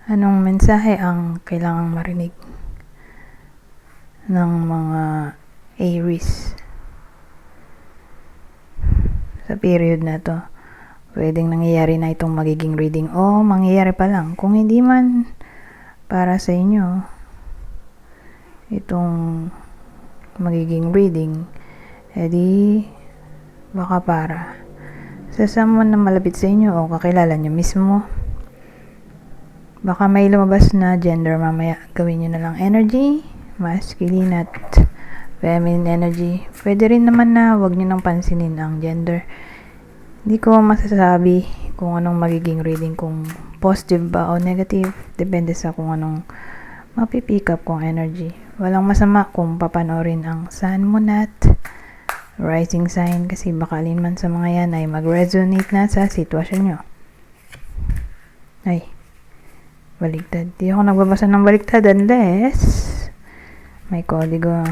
Anong mensahe ang kailangang marinig ng mga Aries sa period na to? Pwedeng nangyayari na itong magiging reading o mangyayari pa lang. Kung hindi man para sa inyo itong magiging reading, edi baka para sa someone na malapit sa inyo o kakilala nyo mismo. Baka may lumabas na gender mamaya. Gawin nyo na lang energy, masculine at feminine energy. Pwede rin naman na wag nyo nang pansinin ang gender. Hindi ko masasabi kung anong magiging reading, kung positive ba o negative. Depende sa kung anong mapipick up kong energy. Walang masama kung papanoorin ang Sun, Moon at Rising sign kasi baka alin man sa mga yan ay mag-resonate na sa sitwasyon nyo. Ay, baliktad. Di ako nagbabasa ng baliktad unless may kodigo.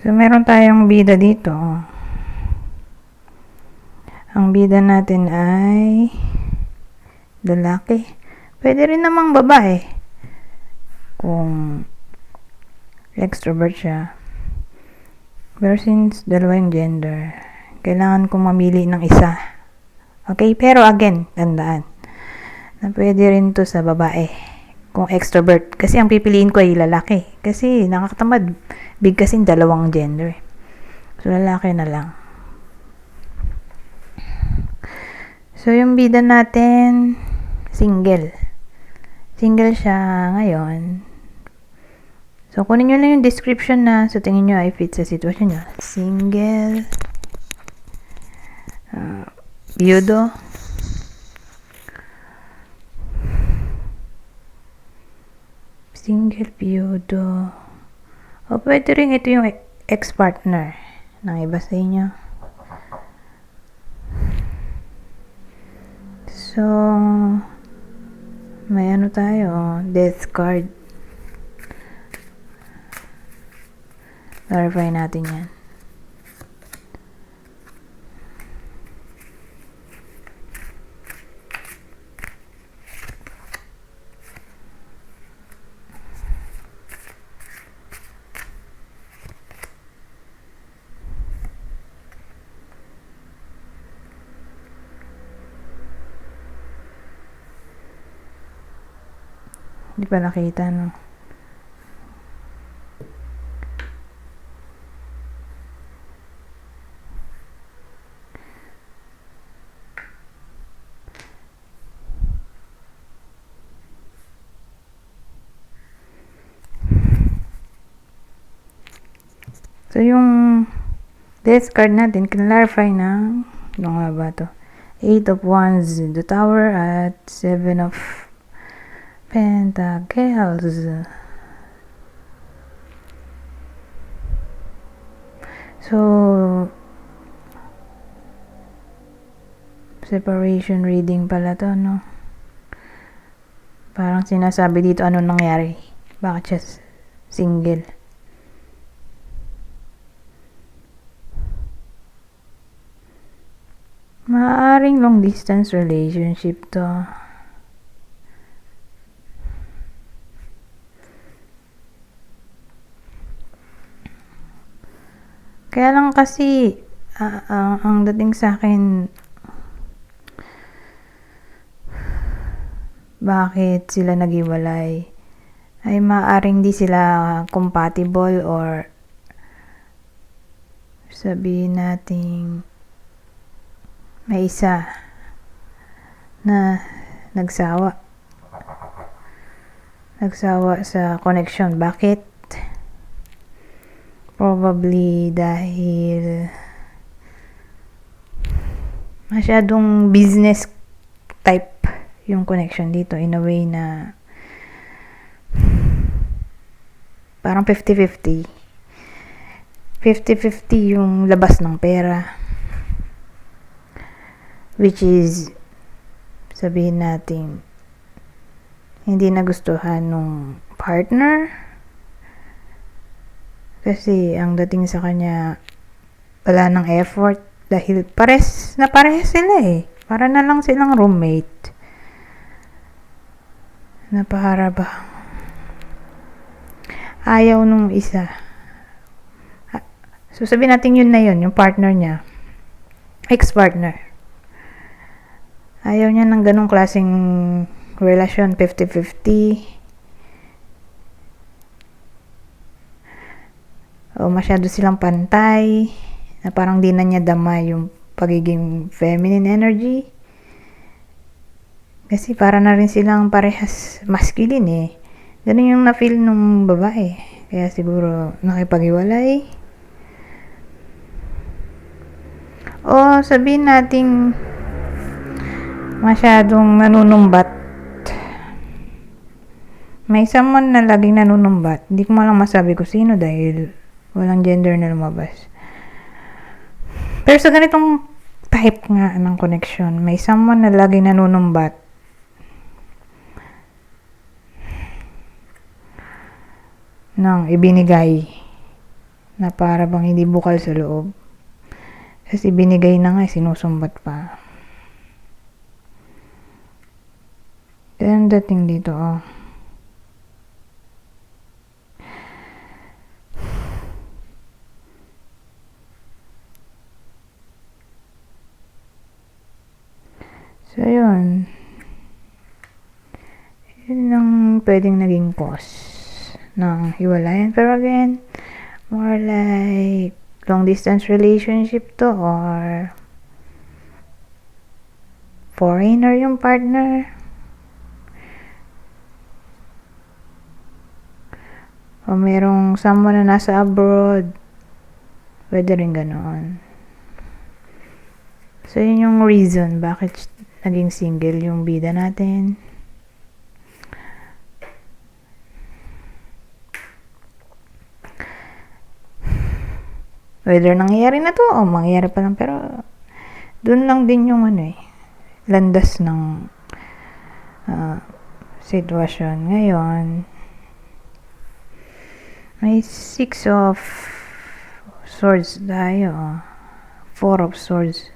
So, meron tayong bida dito. Ang bida natin ay lalaki. Pwede rin namang babae kung extrovert siya. Pero since dalawa yung gender, kailangan kong mamili ng isa. Okay? Pero again, tandaan na pwede rin to sa babae kung extrovert. Kasi ang pipiliin ko ay lalaki. Kasi nakakatamad. Big kasi dalawang gender. So, lalaki na lang. So, yung bida natin, single. Single siya ngayon. So, kunin nyo lang yung description na sa tingin nyo ay fit sa sitwasyon nyo. Single. Viudo. Single, viudo. O pwede rin ito yung ex-partner ng iba sa inyo. So, may ano tayo, death card. Clarify natin yan. Hindi pa nakita, no? So, yung death card natin, clarify na, ano nga ba to? 8 of Wands, the Tower, at 7 of Pentacles. So, separation reading pala to, no? Parang sinasabi dito ano nangyari. Bakit siya single? Maaaring long distance relationship to. Kaya lang kasi ang dating sa akin, bakit sila naghiwalay ay maaaring di sila compatible or sabihin nating may isa na nagsawa sa connection. Bakit? Probably dahil masyadong business type yung connection dito in a way na parang 50-50. 50-50 yung labas ng pera. which is, sabihin natin, hindi nagustuhan nung partner kasi ang dating sa kanya wala ng effort dahil pares sila eh. Para na lang silang roommate. Napahara ba? Ayaw nung isa. So sabihin natin yun na yun, yung partner niya. Ex-partner. Ayaw niya ng ganong klaseng relasyon, 50-50. O masyado silang pantay, na parang di na niya dama yung pagiging feminine energy. Kasi para na rin silang parehas masculine eh. Ganun yung na-feel nung babae. Kaya siguro nakipag-iwalay. O sabihin nating masyadong nanunumbat. May someone na laging nanunumbat. Hindi ko malang masabi ko sino dahil walang gender na lumabas. Pero sa ganitong type nga ng connection, may someone na laging nanunumbat. Nang ibinigay na para bang hindi bukal sa loob. Kasi binigay na nga, sinusumbat pa. Then dating dito, So, yun. Yun ang pwedeng naging cause ng hiwalayan. Pero again, more like long distance relationship to or foreigner yung partner. O merong someone na nasa abroad. Pwede rin ganoon. So, yun yung reason bakit naging single yung bida natin. Whether nangyayari na to o mangyayari pa lang, pero dun lang din yung landas ng sitwasyon. Ngayon, may 6 of swords tayo. 4 of swords.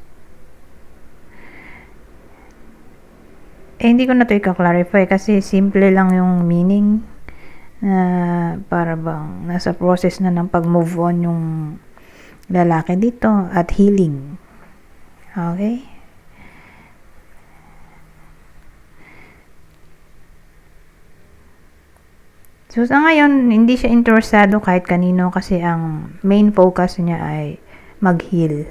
Hindi ko na ito i-clarify kasi simple lang yung meaning na para bang nasa process na ng pag-move on yung lalaki dito at healing. Okay? So sa ngayon, hindi siya interesado kahit kanino kasi ang main focus niya ay mag-heal.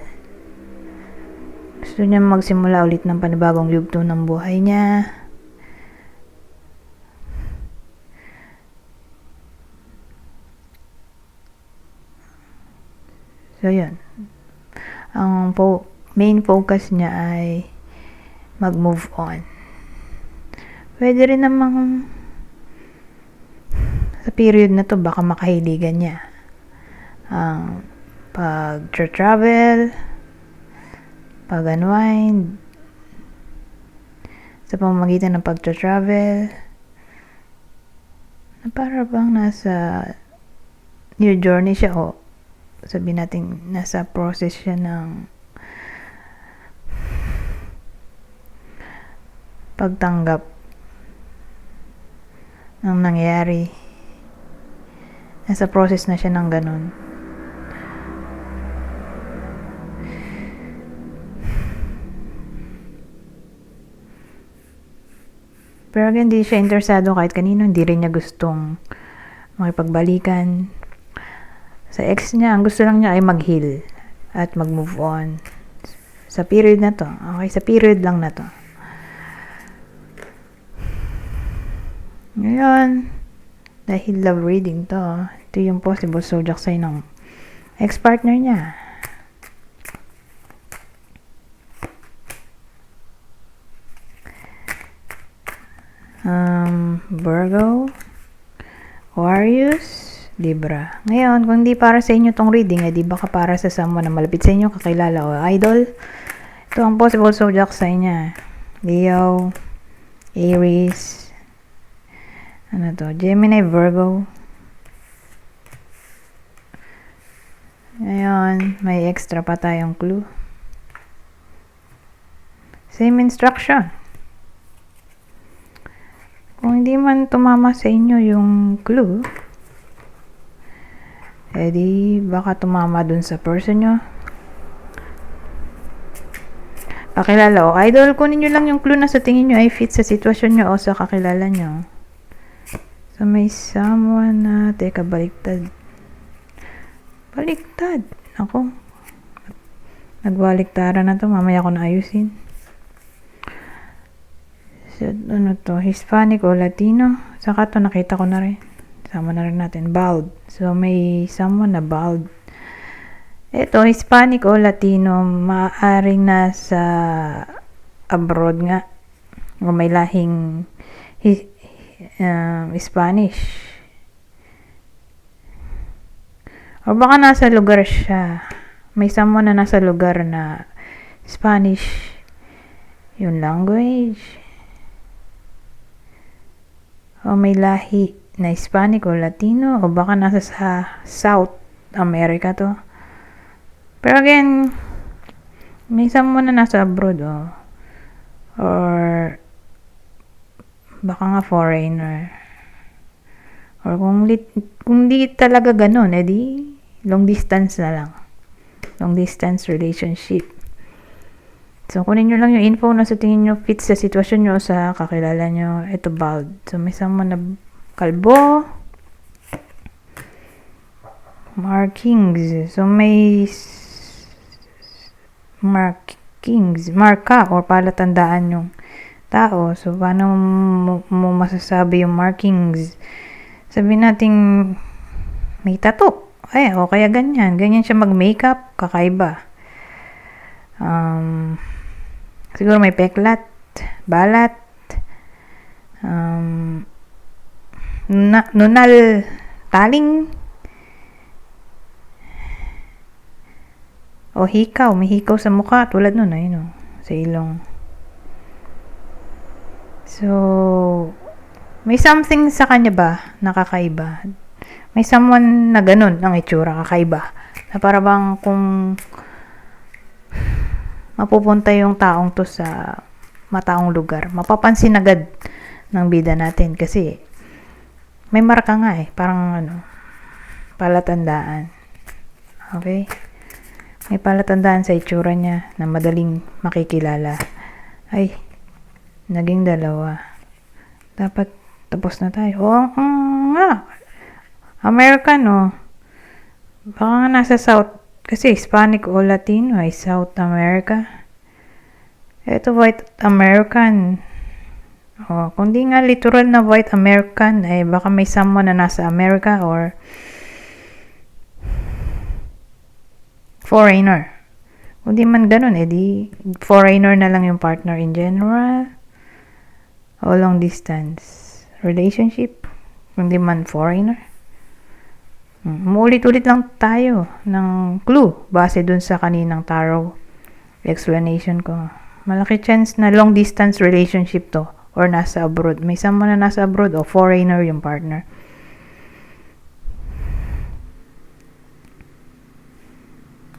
Gusto niya magsimula ulit ng panibagong yugto ng buhay niya. So, yun. Ang main focus niya ay mag-move on. Pwede rin namang sa period na to baka makahiligan niya ang pag-travel, pag-unwind, sa pamamagitan ng pag-travel, na para bang nasa new journey siya o sabihin natin nasa process siya ng pagtanggap ng nangyari. Nasa process na siya ng ganun. Pero again, hindi siya interesado kahit kanino. Hindi rin niya gustong makipagbalikan sa ex niya. Ang gusto lang niya ay mag-heal at mag-move on. Sa period na to. Okay, sa period lang na to. Ngayon, dahil love reading to, ito yung possible zodiac sign ng ex-partner niya. Virgo, Aquarius, Libra. Ngayon, kung di para sa inyo tong reading, di baka para sa someone na malapit sa inyo, kakilala o idol, Ito ang possible zodiac sign niya. Leo, Aries, ano to, Gemini, Virgo. Ngayon, may extra pa tayong clue. Same instruction. Kung hindi man tumama sa inyo yung clue, edi baka tumama dun sa person nyo. Kakilala o idol, kunin nyo lang yung clue na sa tingin nyo ay fit sa sitwasyon nyo o sa kakilala nyo. So may someone na, teka, baliktad. Baliktad. Ako. Nagbaliktaran na to, mamaya ko na ayusin. So, ano to, Hispanic o Latino? Saka to nakita ko na rin. Sama na rin natin, bald. So may someone na bald. Ito, Hispanic o Latino, maaaring nasa abroad nga. O may lahing Spanish. O baka nasa lugar siya. May someone na nasa lugar na Spanish yung language. O may lahi na Hispanic o Latino. O baka nasa sa South America to. Pero again, may someone na nasa abroad o. Or baka nga foreigner. Or kung di talaga ganun, edi long distance na lang. Long distance relationship. So, kunin nyo lang yung info na sa tingin nyo fit sa sitwasyon nyo sa kakilala nyo. Ito, bald. So, may someone na kalbo. Markings. So, may marka or palatandaan yung tao. So, paano mo masasabi yung markings? Sabihin natin may tattoo. Ay, o kaya ganyan. Ganyan siya mag-makeup. Kakaiba. Siguro may peklat, balat, nunal, taling, o hikaw, may hikaw sa mukha, tulad nun, ayun o, sa ilong. So, may something sa kanya ba, nakakaiba? May someone na ganun ang itsura, kakaiba. Na para bang kung mapupunta yung taong to sa mataong lugar, mapapansin agad ng bida natin kasi may marka nga parang palatandaan. Okay? May palatandaan sa itsura niya na madaling makikilala. Ay, naging dalawa. Dapat tapos na tayo. Nga. American baka nga nasa South. Kasi Hispanic o Latino ay South America. Ito White American. Kung di nga literal na White American, ay baka may someone na nasa America or foreigner. Kung di man ganun, di foreigner na lang yung partner in general. O long distance relationship. Kung di man foreigner. Muulit-ulit lang tayo ng clue base dun sa kaninang tarot explanation ko. Malaki chance na long distance relationship to or nasa abroad. May someone na nasa abroad o foreigner yung partner.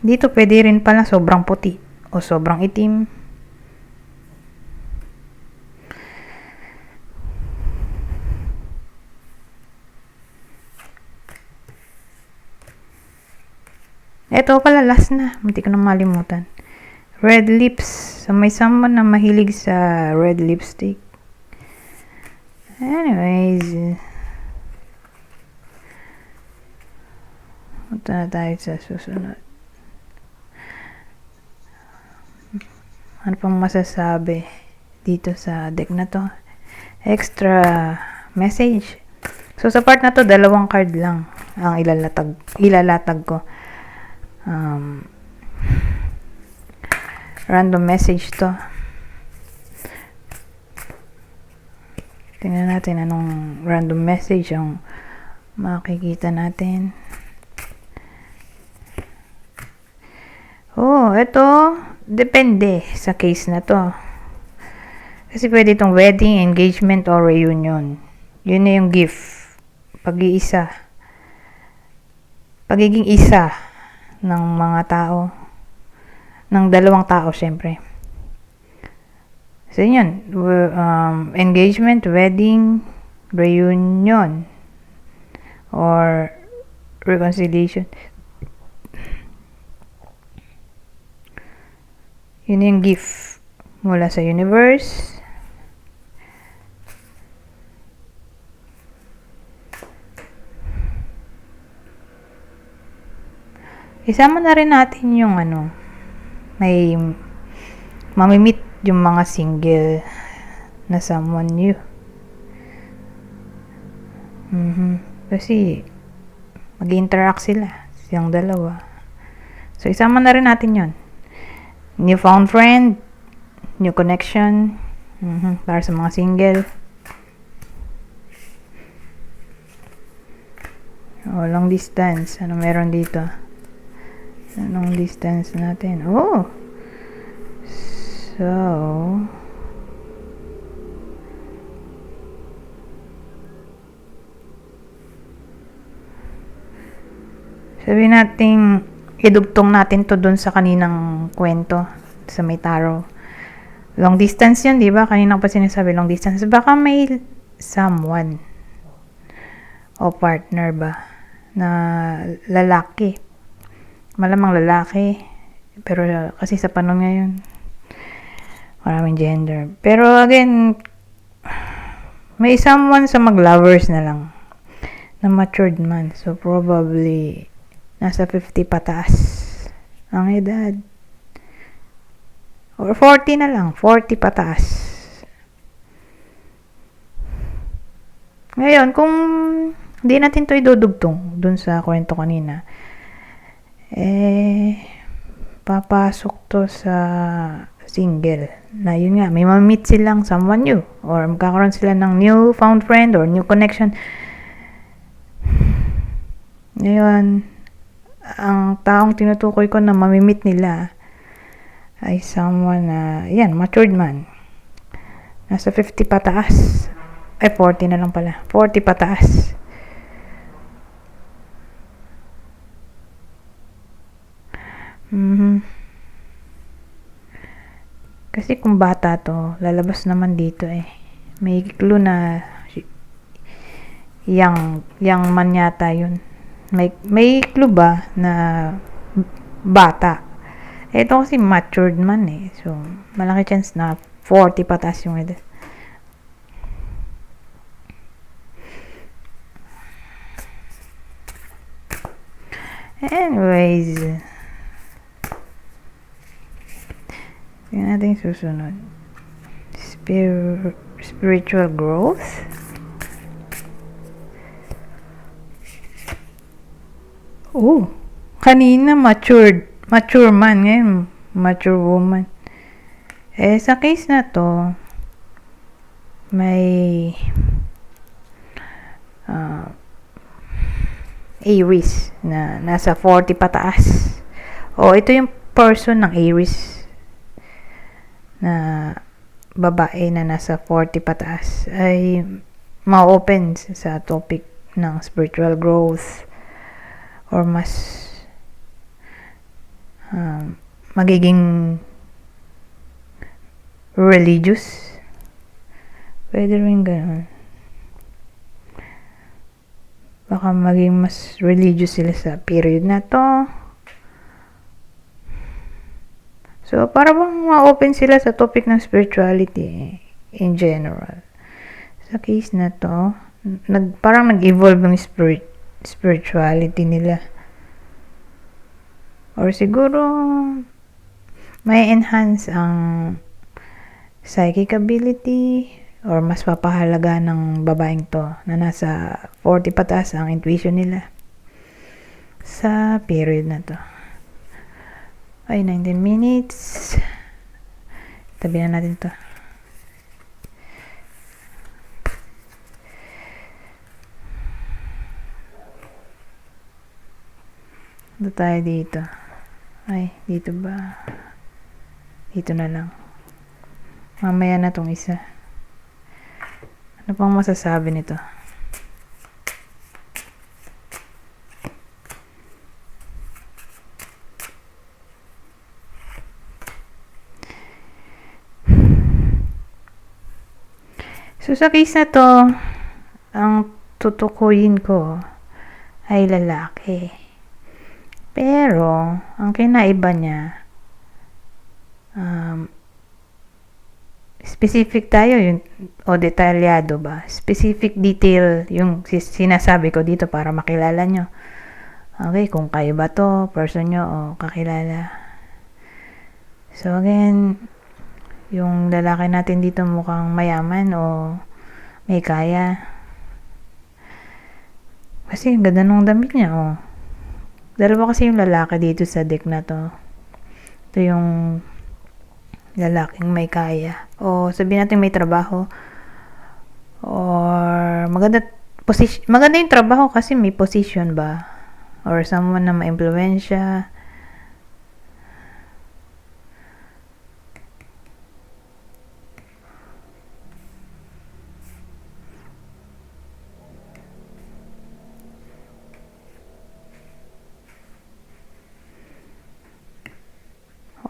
Dito pwede rin pala sobrang puti o sobrang itim. Ito pala, last na. Hindi ko na malimutan. Red lips. So, may someone na mahilig sa red lipstick. Anyways. Punta na tayo sa susunod. Ano pang masasabi dito sa deck na to? Extra message. So, sa part na to, 2 card lang ang ilalatag ko. Random message to. Tingnan natin anong random message ang makikita natin. Ito depende sa case na to. Kasi pwede itong wedding, engagement, or reunion. Yun na yung gift. Pag-iisa. Pagiging isa ng mga tao. Ng dalawang tao, syempre. So, yun. Engagement, wedding, reunion, or reconciliation. Yun yung gift mula sa universe. Isama na rin natin yung may mamimit yung mga single na someone new. Kasi mag-interact sila, silang dalawa. So, isama na rin natin yun. New found friend, new connection, para sa mga single. Long distance. Ano meron dito? Anong distance natin? So, sabihin natin, idugtong natin to dun sa kaninang kwento sa may tarot. Long distance yun, di ba? Kanina pa sinasabi, long distance. Baka may someone o partner ba na lalaki. Malamang lalaki. Pero kasi sa panahon ngayon, maraming gender. Pero again, may someone sa mag-lovers na lang na matured man. So probably nasa 50 pataas ang edad. Or 40 na lang. 40 pataas. Ngayon, kung hindi natin to idudugtong dun sa kwento kanina, papasok to sa single. Na yun nga, may ma-meet silang someone new. Or magkakaroon sila ng new found friend or new connection. Ngayon, ang taong tinutukoy ko na mamimit nila ay someone na, matured man. Nasa 50 pataas. 40 na lang pala. 40 pataas. Kasi kung bata to, lalabas naman dito May clue na young man yata yun. May clue ba na bata? Ito kasi matured man So, malaki chance na 40 pataas yung edad. Anyways, tingnan natin yung susunod. Spiritual growth. Kanina mature man, ngayon mature woman. Sa case na to, may Aries na nasa 40 pataas. Ito yung person ng Aries na babae na nasa 40 pataas ay ma-open sa topic ng spiritual growth or mas magiging religious. Pwede rin ganun. Baka maging mas religious sila sa period na to. So, para bang ma-open sila sa topic ng spirituality in general. Sa case na to, parang nag-evolve yung spirituality nila. Or siguro, may enhance ang psychic ability or mas papahalaga ng babaeng to na nasa 40 pataas ang intuition nila sa period na to. 19 minutes. Tabi na natin to. Ito tayo dito. Dito ba? Dito na lang. Mamaya na tong isa. Ano pang masasabi nito? So, sa case na to, ang tutukuyin ko ay lalaki. Pero, ang kinaiba niya, specific tayo yun, o detalyado ba? Specific detail yung sinasabi ko dito para makilala nyo. Okay, kung kayo ba to, person nyo, o kakilala. So, again, yung lalaki natin dito mukhang mayaman o may kaya. Kasi ang ganda nung damit niya, oh. Dalawa kasi yung lalaki dito sa deck na to. Ito yung lalaking may kaya. O sabihin natin may trabaho. Or maganda yung trabaho kasi may position ba? Or someone na ma-impluwensya.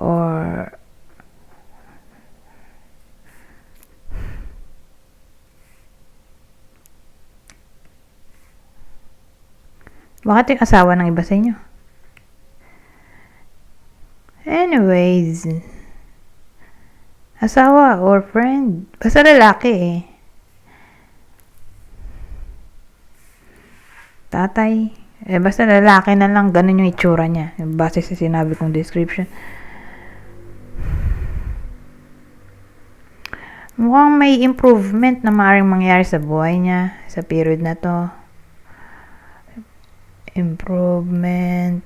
Or bakit yung asawa ng iba sa inyo? Anyways, asawa or friend, basta lalaki eh. Tatay, basta lalaki na lang, ganun yung itsura niya, base sa sinabi kong description. Mukhang may improvement na maaaring mangyari sa buhay niya sa period na to. Improvement,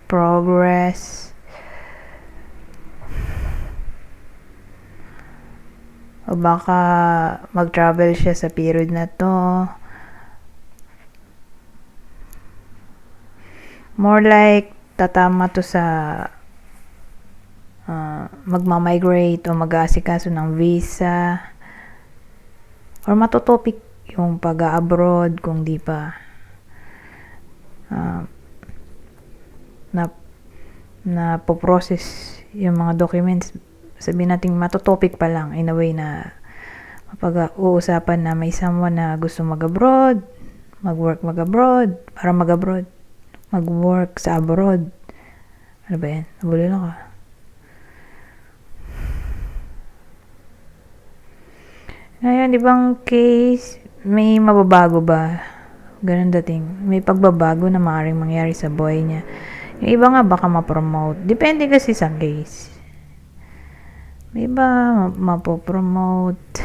progress, o baka mag-travel siya sa period na to. More like tatama to sa magmamigrate o mag-aasikaso ng visa or matotopic yung pag-abroad kung di pa na po-process yung mga documents. Sabihin natin matotopic pa lang in a way na mapag-uusapan na may someone na gusto mag-abroad, mag-abroad, para mag-work sa abroad. Ano ba yan? Nabulol ako. Ngayon, di bang case, may mababago ba? Ganun dating. May pagbabago na maaaring mangyari sa buhay niya. Yung iba nga baka ma-promote. Depende kasi sa case. May iba mapopromote.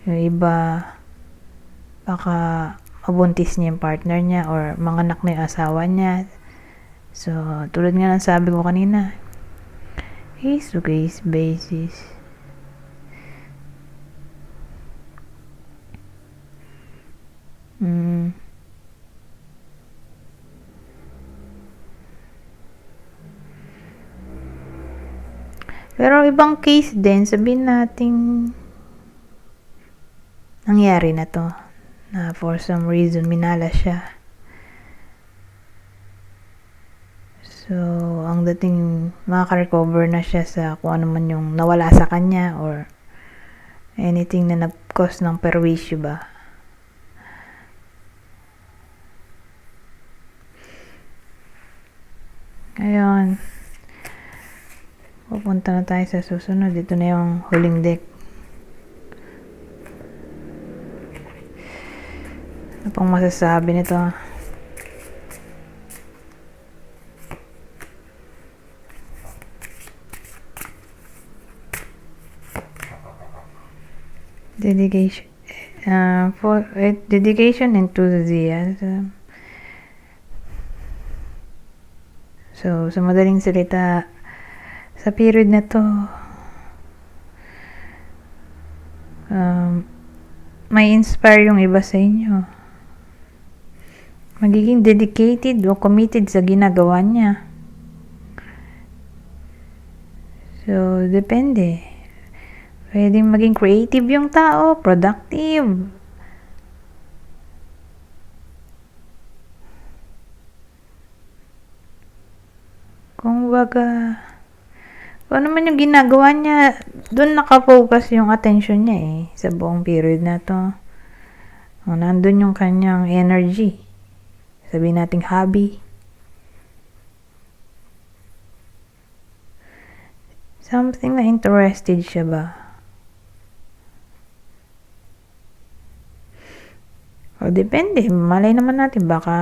Yung iba baka mabuntis niya yung partner niya or manganak na yung asawa niya. So, tulad nga ng sabi ko kanina, case to case basis. Pero ibang case din, sabihin natin nangyari na to, na for some reason minala siya. So, ang dating makaka-recover na siya sa kung ano man yung nawala sa kanya or anything na nag-cause ng perwisyo ba. Ngayon, pupunta na tayo sa susunod. Dito na yung huling deck. Ano pang masasabi nito? Dedication. Dedication, enthusiasm. So, sa madaling salita, sa period na to, may inspire yung iba sa inyo. Magiging dedicated o committed sa ginagawa niya. So, depende. Pwedeng maging creative yung tao, productive. Kung baga, kung ano man yung ginagawa niya, doon nakafocus yung attention niya sa buong period na to. Nandun yung kanyang energy. Sabihin nating hobby. Something na interested siya ba? O depende, malay naman natin, baka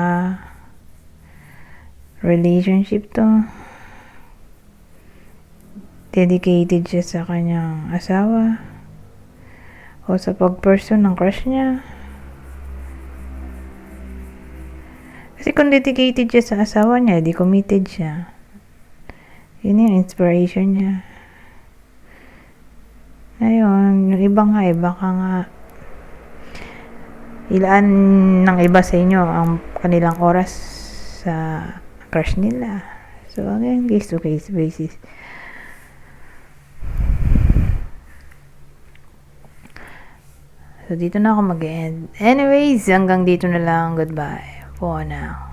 relationship to. Dedicated siya sa kanyang asawa. O sa pag-pursue ng crush niya. Kasi kung dedicated siya sa asawa niya, di committed siya. Yun yung inspiration niya. Ayun, yung iba nga baka nga ilaan ng iba sa inyo ang kanilang oras sa crush nila. So, again, case to case basis. So, dito na ako mag-end. Anyways, hanggang dito na lang. Goodbye for now.